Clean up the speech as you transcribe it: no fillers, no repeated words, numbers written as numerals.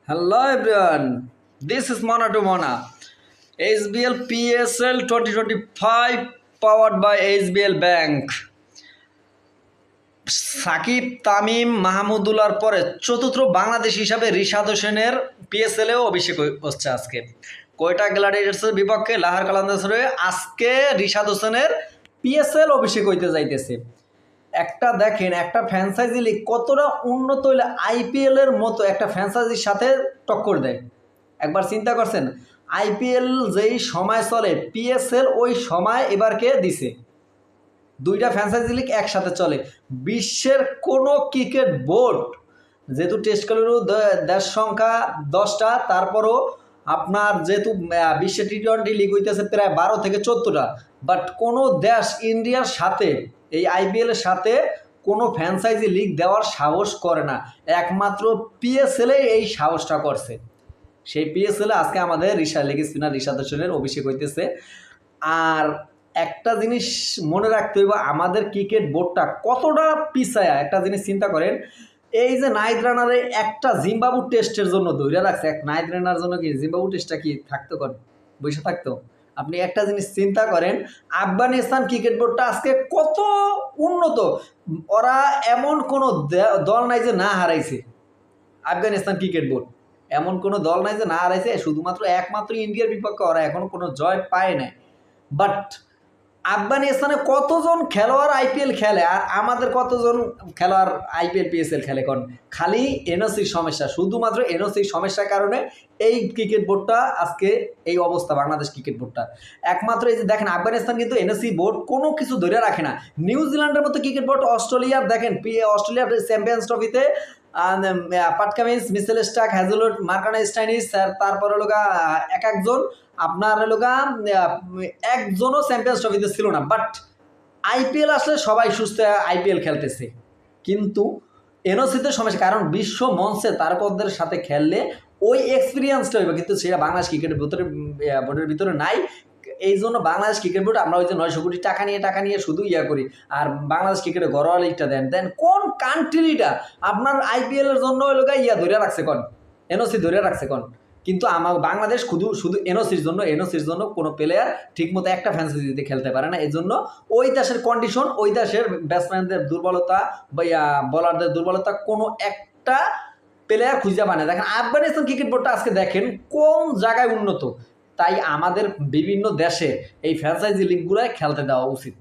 Hello everyone, this is Mona to Mona. SBL PSL 2025 powered by SBL Bank. Shakib Tamim মাহমুদুল্লাহর পরে চতুর্থ বাংলাদেশ হিসাবে রিশাদ হোসেনের পিএসএলেও অভিষেক হচ্ছে আজকে। কোয়েটা গ্ল্যাডিয়েটার্সের বিপক্ষে লাহার কালান্দাসরে আজকে রিশাদ হোসেনের পিএসএল অভিষেক হইতে যাইতেছে। একটা দেখেন, একটা ফ্র্যাঞ্চাইজি লিগ কতটা উন্নত হইলে আইপিএল এর মতো একটা ফ্র্যাঞ্চাইজির সাথে টক্কর দেয়। একবার চিন্তা করছেন, আইপিএল যেই সময় চলে পিএসএল ওই সময় এবারকে দিছে। দুইটা ফ্র্যাঞ্চাইজি লিগ একসাথে চলে। বিশ্বের কোনো ক্রিকেট বোর্ড, যেহেতু টেস্ট খেলারও দেশ সংখ্যা 10টা, তারপরও আপনার যেহেতু বিশ্বের টি-20 লিগ হইতেছে প্রায় 12 থেকে 14টা, বাট কোনো দেশ ইন্ডিয়ার সাথে এই আইপিএলের সাথে কোনো ফ্র্যাঞ্চাইজি লিগ দেওয়ার সাহস করে না। একমাত্র পিএসএলে এই সাহসটা করছে। সেই পিএসএলে আজকে আমাদের লেগ স্পিনার রিশাদ হোসেনের অভিষেক হইতেছে। আর একটা জিনিস মনে রাখতে হইব, আমাদের ক্রিকেট বোর্ডটা কতটা পিছায়া। একটা জিনিস চিন্তা করেন, এই যে নাহিদ রানারে একটা জিম্বাবু টেস্টের জন্য ধরে রাখছে, এক নাহিদ রানার জন্য কি জিম্বাবু টেস্টটা কি থাকতো, বসে থাকতো? আপনি একটা জিনিস চিন্তা করেন, আফগানিস্তান ক্রিকেট বোর্ডটা আজকে কত উন্নত। ওরা এমন কোনো দল নাই যে না হারাইছে। আফগানিস্তান ক্রিকেট বোর্ড এমন কোনো দল নাই যে না হারাইছে, শুধুমাত্র একমাত্র ইন্ডিয়ার বিপক্ষে ওরা এখনো কোনো জয় পায় নাই। বাট আফগানিস্তানে কতজন খেলোয়াড় আইপিএল খেলে, আর আমাদের কতজন খেলোয়াড় আইপিএল পিএসএল খেলে? কোন খালি এনওসির সমস্যা, শুধুমাত্র এনওসির সমস্যার কারণে এই ক্রিকেট বোর্ডটা আজকে এই অবস্থা। বাংলাদেশ ক্রিকেট বোর্ডটা একমাত্র এই যে দেখেন, আফগানিস্তান কিন্তু এনওসি বোর্ড কোনো কিছু ধরে রাখে না। নিউজিল্যান্ডের মতো ক্রিকেট বোর্ড, অস্ট্রেলিয়ার দেখেন অস্ট্রেলিয়ার চ্যাম্পিয়ন্স ট্রফিতে পাট কামিন্স, মিচেল স্টার্ক, হ্যাজেলউড, মার্কানা স্টাইনিস, তারপর হলোগা এক একজন আপনার হলোগা একজনও চ্যাম্পিয়ন্স ট্রফিতে ছিল না। বাট আইপিএল আসলে সবাই সুস্থ আইপিএল খেলতেছে, কিন্তু এনওসিতে সমস্যা। কারণ বিশ্ব মঞ্চে তারকাদের সাথে খেললে ওই এক্সপিরিয়েন্সটা হইবে, কিন্তু সেটা বাংলাদেশ ক্রিকেটের বোর্ডের ভিতরে নাই। এই জন্য বাংলাদেশ ক্রিকেট বোর্ড আমরা ওই যে 900 কোটি টাকা নিয়ে শুধু করি। আর বাংলাদেশ ক্রিকেটে ঘরোয়া লিগটা দেন কোন কান্ট্রিটা আপনার আইপিএল এর জন্য ওই লোক ধরে রাখছে, এনওসি ধরে রাখছে। কিন্তু আমার বাংলাদেশ শুধু এনওসির জন্য কোনো প্লেয়ার ঠিকমতো একটা ফ্র্যাঞ্চাইজিতে খেলতে পারে না। এই জন্য ওই দেশের কন্ডিশন, ওই দেশের ব্যাটসম্যানদের দুর্বলতা বা বোলারদের দুর্বলতা, কোনো একটা প্লেয়ার খুঁজে পায় না। দেখেন আফগানিস্তান ক্রিকেট বোর্ডটা আজকে দেখেন কোন জায়গায় উন্নত। তাই আমাদের বিভিন্ন দেশে এই ফ্র্যাঞ্চাইজি লিগগুলোয় খেলতে দেওয়া উচিত।